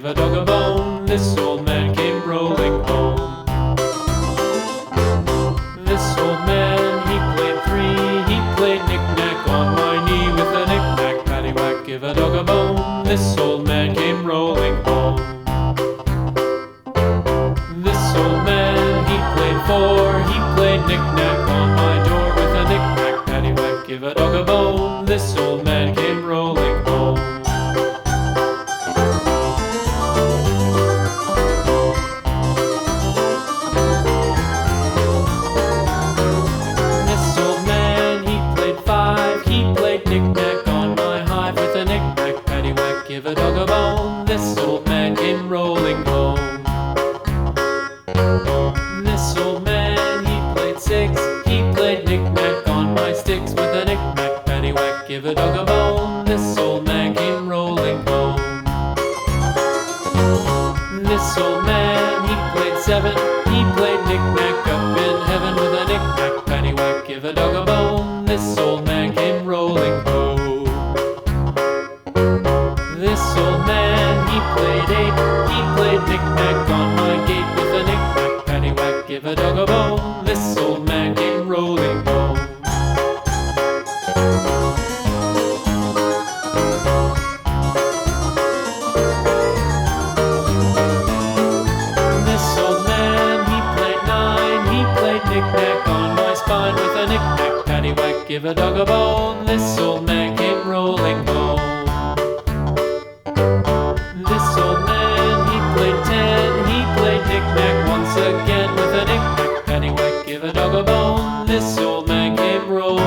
give a dog a bone. This old man came rolling home. This old man, he played three. He played knick-knack on my knee with a knick-knack, paddywhack, give a dog a bone. This old man came rolling home. This old man, he played four. He played knick-knack on my door with a knick-knack, paddywhack, give a dog a bone. This old man came rolling home. This old man, he played five. He played knick-knack on my hive with a knick-knack, paddywhack, give a dog a bone. This old man came rolling home. This old man, he played six. He played knick-knack on my sticks with a knick-knack, paddywhack, give a dog a bone. This old man came rolling home. This old man, he played seven. He played knick-knack up in heaven with a knick-knack, paddywhack, give a dog a bone. This old man came rolling home. This old man, he played eight. He played knick-knack on my gate with a knick-knack, paddywhack, give a dog a bone. This old man came rolling home. This old man, he played nine. He played knick-knack on my spine with a knick-knack, paddywhack, give a dog a bone. This old man came rolling home. This old man, he played ten. He played knick-knack once again with a knick-knack, paddywhack, give a dog a bone. This old man came rolling